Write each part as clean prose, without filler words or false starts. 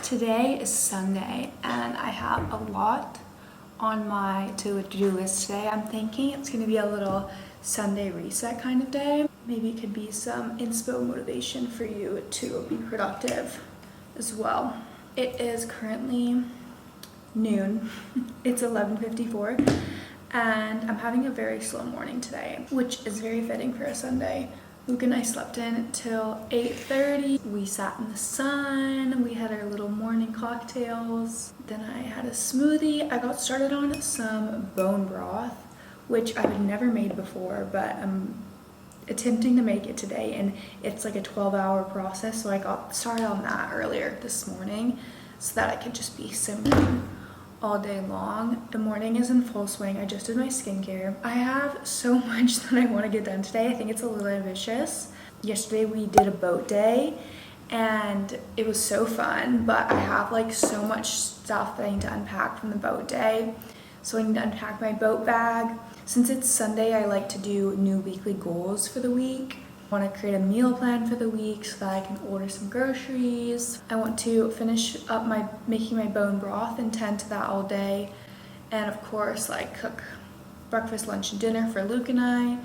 Today is Sunday and I have a lot on my to-do list today. I'm thinking it's going to be a little Sunday reset kind of day. Maybe it could be some inspo motivation for you to be productive as well. It is currently noon. It's 11:54 and I'm having a very slow morning today, which is very fitting for a Sunday. Luke and I slept in till 8:30. We sat in the sun, we had our little morning cocktails. Then I had a smoothie. I got started on some bone broth, which I've never made before, but I'm attempting to make it today, and it's like a 12-hour process, so I got started on that earlier this morning so that I could just be simmering all day long. The morning is in full swing. I just did my skincare. I have so much that I want to get done today. I think it's a little ambitious. Yesterday we did a boat day and it was so fun, but I have like so much stuff that I need to unpack from the boat day. So I need to unpack my boat bag. Since it's Sunday, I like to do new weekly goals for the week. I want to create a meal plan for the week so that I can order some groceries. I want to finish up making my bone broth and tend to that all day. And of course, like cook breakfast, lunch, and dinner for Luke and I.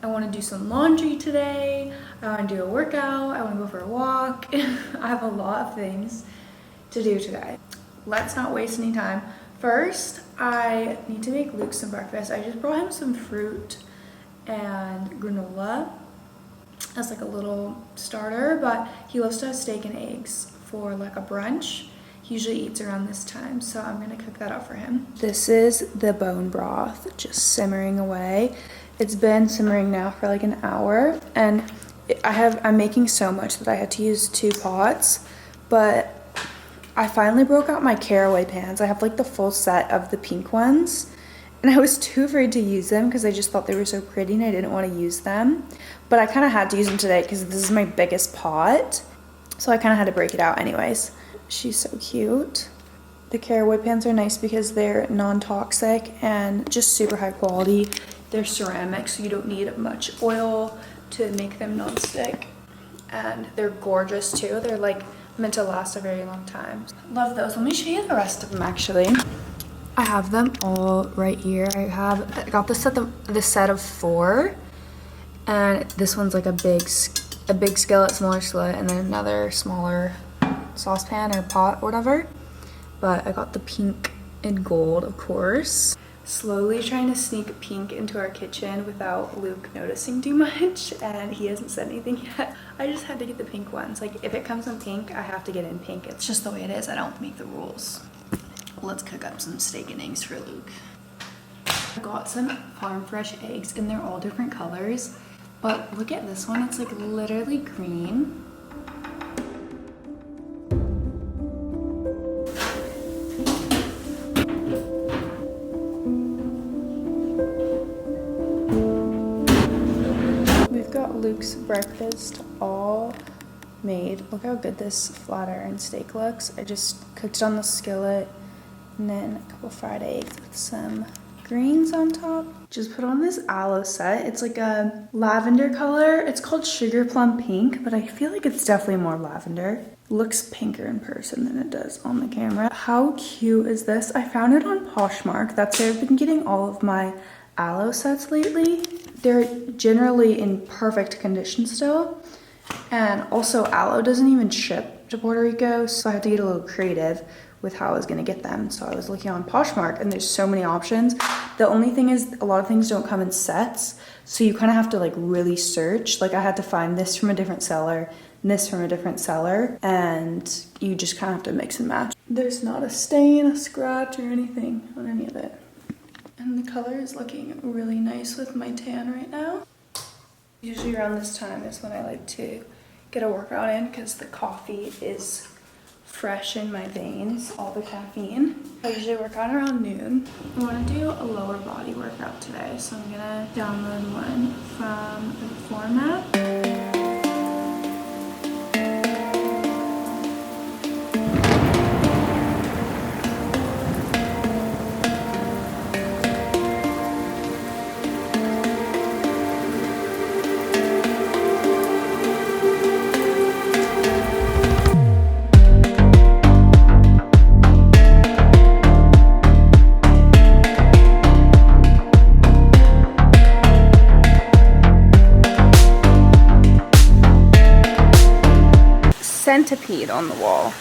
I want to do some laundry today. I want to do a workout. I want to go for a walk. I have a lot of things to do today. Let's not waste any time. First, I need to make Luke some breakfast. I just brought him some fruit and granola as like a little starter, but he loves to have steak and eggs for like a brunch. He usually eats around this time, so I'm gonna cook that up for him. This is the bone broth just simmering away. It's been simmering now for like an hour, and I'm making so much that I had to use 2 pots, but I finally broke out my caraway pans. I have like the full set of the pink ones, and I was too afraid to use them because I just thought they were so pretty and I didn't want to use them. But I kind of had to use them today because this is my biggest pot, so I kind of had to break it out anyways. She's so cute. The caraway pans are nice because they're non-toxic and just super high quality. They're ceramic, so you don't need much oil to make them non-stick. And they're gorgeous too. They're like meant to last a very long time. Love those. Let me show you the rest of them actually. I have them all right here. I got the set of 4, and this one's like a big skillet, smaller skillet, and then another smaller saucepan or pot or whatever. But I got the pink and gold, of course. Slowly trying to sneak pink into our kitchen without Luke noticing too much, and he hasn't said anything yet. I just had to get the pink ones. Like if it comes in pink, I have to get it in pink. It's just the way it is. I don't make the rules. Let's cook up some steak and eggs for Luke. I got some farm fresh eggs and they're all different colors, but look at this one. It's like literally green. We've got Luke's breakfast all made. Look how good this flat iron steak looks. I just cooked it on the skillet, and then a couple fried eggs with some greens on top. Just put on this aloe set. It's like a lavender color. It's called Sugar Plum Pink, but I feel like it's definitely more lavender. Looks pinker in person than it does on the camera. How cute is this? I found it on Poshmark. That's where I've been getting all of my aloe sets lately. They're generally in perfect condition still. And also aloe doesn't even ship to Puerto Rico, so I had to get a little creative with how I was gonna get them. So I was looking on Poshmark and there's so many options. The only thing is a lot of things don't come in sets, so you kind of have to like really search. Like I had to find this from a different seller and this from a different seller, and you just kind of have to mix and match. There's not a stain, a scratch, or anything on any of it. And the color is looking really nice with my tan right now. Usually around this time is when I like to get a workout in because the coffee is fresh in my veins, all the caffeine. I usually work out around noon. I want to do a lower body workout today, so I'm gonna download one from the format. centipede on the wall.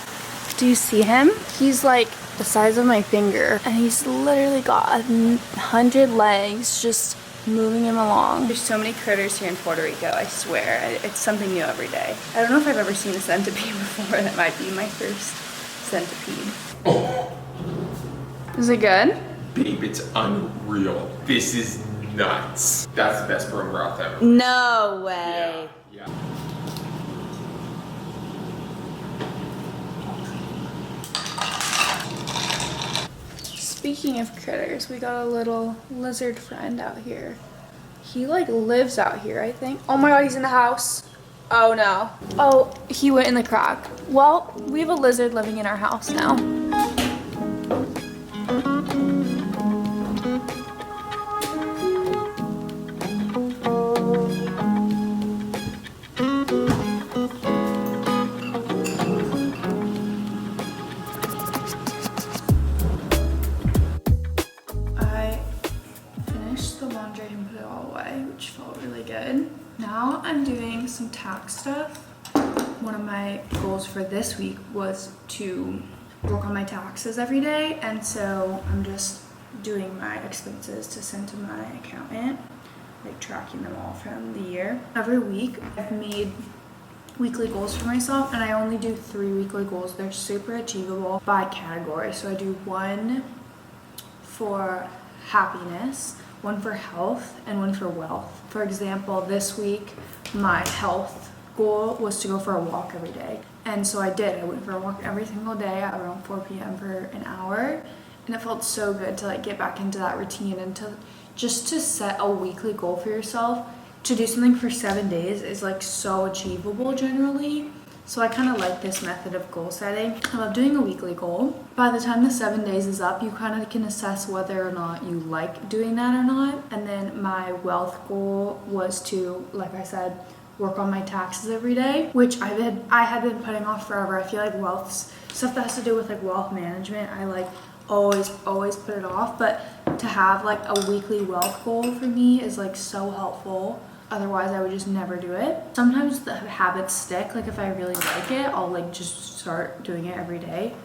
Do you see him? He's like the size of my finger, and he's literally got 100 legs just moving him along. There's so many critters here in Puerto Rico, I swear. It's something new every day. I don't know if I've ever seen a centipede before. That might be my first centipede. Is it good? Babe, it's unreal. This is nuts. That's the best bone broth ever. No way. Yeah. Speaking of critters, we got a little lizard friend out here. He like lives out here, I think. Oh my god, he's in the house. Oh no. Oh, he went in the crack. Well, we have a lizard living in our house now. Which felt really good. Now I'm doing some tax stuff. One of my goals for this week was to work on my taxes every day, and so I'm just doing my expenses to send to my accountant, like tracking them all from the year. Every week I've made weekly goals for myself, and I only do 3 weekly goals. They're super achievable by category. So I do one for happiness, one for health, and one for wealth. For example, this week, my health goal was to go for a walk every day. And so I did. I went for a walk every single day at around 4 p.m. for an hour. And it felt so good to like get back into that routine and to just to set a weekly goal for yourself. To do something for 7 days is like so achievable generally. So I kind of like this method of goal setting. I love doing a weekly goal. By the time the 7 days is up, you kind of can assess whether or not you like doing that or not. And then my wealth goal was to, like I said, work on my taxes every day, which I had been putting off forever. I feel like wealth stuff that has to do with like wealth management, I like always put it off. But to have like a weekly wealth goal for me is like so helpful. Otherwise, I would just never do it. Sometimes the habits stick. Like if I really like it, I'll like just start doing it every day.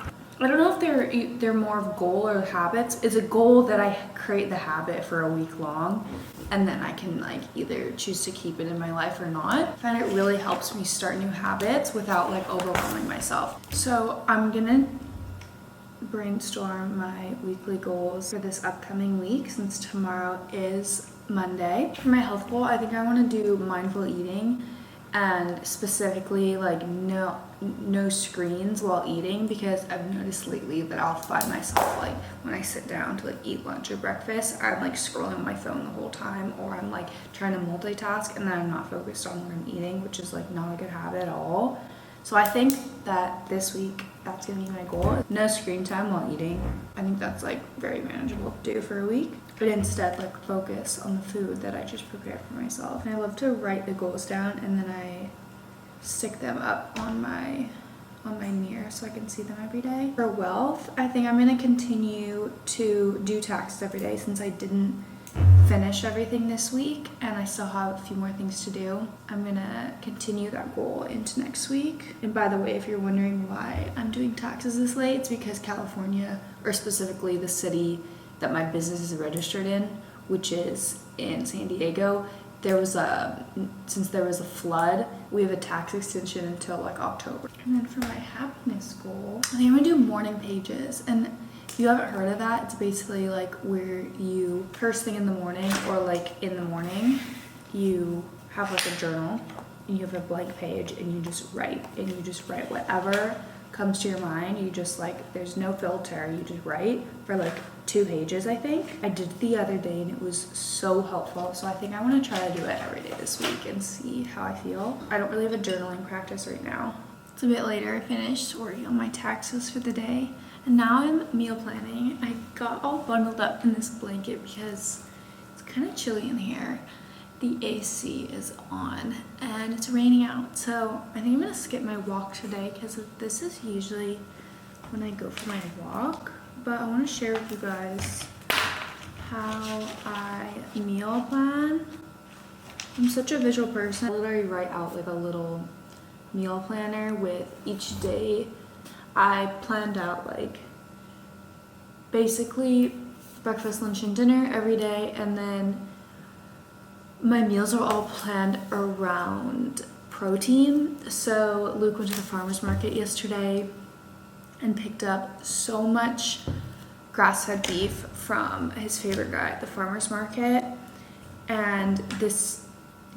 I don't know if they're more of goal or habits. It's a goal that I create the habit for a week long, and then I can like either choose to keep it in my life or not. I find it really helps me start new habits without like overwhelming myself. So I'm gonna brainstorm my weekly goals for this upcoming week, since tomorrow is Monday. For my health goal, I think I want to do mindful eating, and specifically like no screens while eating, because I've noticed lately that I'll find myself like when I sit down to like eat lunch or breakfast, I'm like scrolling on my phone the whole time, or I'm like trying to multitask and then I'm not focused on what I'm eating, which is like not a good habit at all. So I think that this week that's gonna be my goal. No screen time while eating. I think that's like very manageable to do for a week, but instead like focus on the food that I just prepared for myself. And I love to write the goals down, and then I stick them up on my mirror so I can see them every day. For wealth, I think I'm gonna continue to do taxes every day, since I didn't finish everything this week and I still have a few more things to do. I'm gonna continue that goal into next week. And by the way, if you're wondering why I'm doing taxes this late, it's because California, or specifically the city that my business is registered in, which is in San Diego, since there was a flood, we have a tax extension until like October. And then for my happiness goal, I think I'm gonna do morning pages. And if you haven't heard of that, it's basically like where you first thing in the morning, or like in the morning, you have like a journal and you have a blank page and you just write, whatever comes to your mind. You just like, there's no filter, you just write for like 2 pages, I think. I did it the other day and it was so helpful. So I think I want to try to do it every day this week and see how I feel. I don't really have a journaling practice right now. It's a bit later. I finished working on my taxes for the day. And now I'm meal planning. I got all bundled up in this blanket because it's kind of chilly in here. The AC is on and it's raining out. So I think I'm gonna skip my walk today, because this is usually when I go for my walk. But I want to share with you guys how I meal plan. I'm such a visual person. I literally write out like a little meal planner with each day. I planned out like basically breakfast, lunch, and dinner every day, and then my meals are all planned around protein. So Luke went to the farmer's market yesterday and picked up so much grass-fed beef from his favorite guy at the farmer's market, and this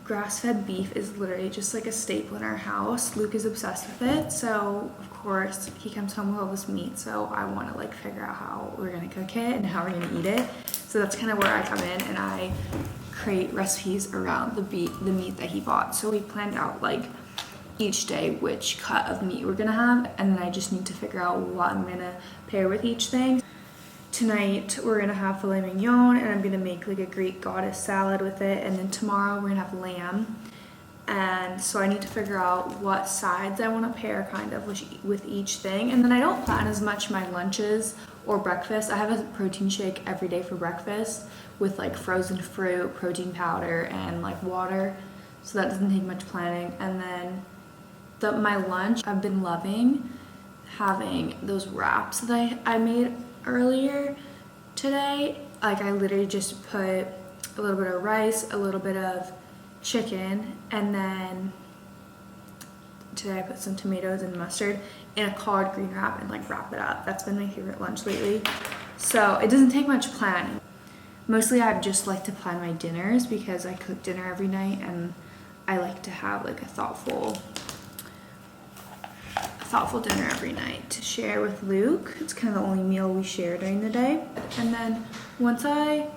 grass-fed beef is literally just like a staple in our house. Luke is obsessed with it, so of course he comes home with all this meat, so I want to like figure out how we're gonna cook it and how we're gonna eat it. So that's kind of where I come in, and I create recipes around the meat that he bought. So we planned out like each day which cut of meat we're gonna have, and then I just need to figure out what I'm gonna pair with each thing. Tonight we're gonna have filet mignon, and I'm gonna make like a Greek goddess salad with it, and then tomorrow we're gonna have lamb. And so I need to figure out what sides I want to pair kind of with each thing. And then I don't plan as much my lunches or breakfast. I have a protein shake every day for breakfast with like frozen fruit, protein powder, and like water, so that doesn't take much planning. And then my lunch, I've been loving having those wraps that I made earlier today. Like I literally just put a little bit of rice, a little bit of chicken, and then today I put some tomatoes and mustard in a collard green wrap and like wrap it up. That's been my favorite lunch lately. So it doesn't take much planning. Mostly I just like to plan my dinners because I cook dinner every night, and I like to have like a thoughtful dinner every night to share with Luke. It's kind of the only meal we share during the day. And then once I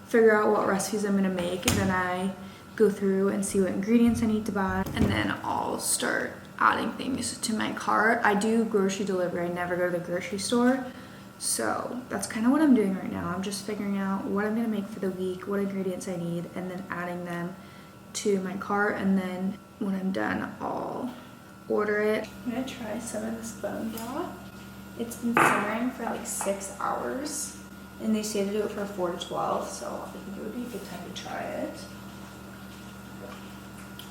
figure out what recipes I'm gonna make, then I go through and see what ingredients I need to buy, and then I'll start adding things to my cart. I do grocery delivery, I never go to the grocery store, so that's kind of what I'm doing right now. I'm just figuring out what I'm gonna make for the week, what ingredients I need, and then adding them to my cart, and then when I'm done I'll order it. I'm gonna try some of this bone broth. It's been simmering for like 6 hours, and they say to do it for 4 to 12, so I think it would be a good time to try it.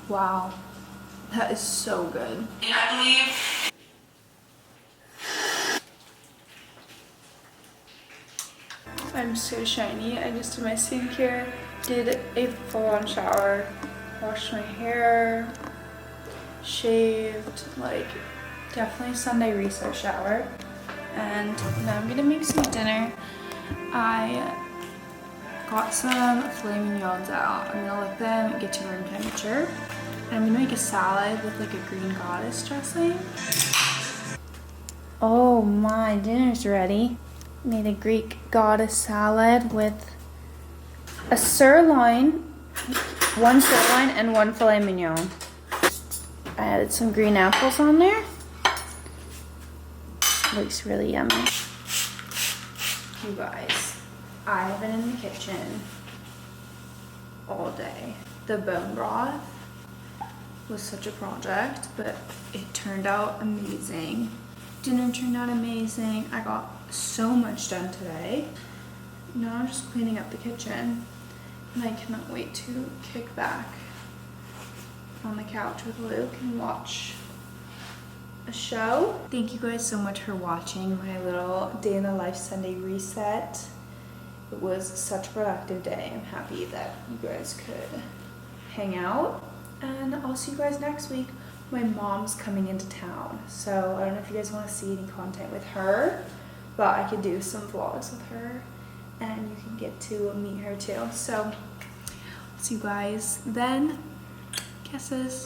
Wow, that is so good. I believe I'm so shiny. I just did my skincare, did a full-on shower, washed my hair, shaved, like definitely Sunday reset shower, and now I'm gonna make some dinner. I got some filet mignons out. I'm gonna let them get to room temperature. And I'm gonna make a salad with like a green goddess dressing. Oh, my dinner's ready. Made a Greek goddess salad with a sirloin, one sirloin and one filet mignon. I added some green apples on there. Looks really yummy. You guys, I've been in the kitchen all day. The bone broth was such a project, but it turned out amazing. Dinner turned out amazing. I got so much done today. Now I'm just cleaning up the kitchen, and I cannot wait to kick back on the couch with Luke and watch a show. Thank you guys so much for watching my little day in the life Sunday reset. It was such a productive day. I'm happy that you guys could hang out, and I'll see you guys next week. My mom's coming into town, so I don't know if you guys want to see any content with her, but I could do some vlogs with her, and you can get to meet her too. So, see you guys then. Kisses.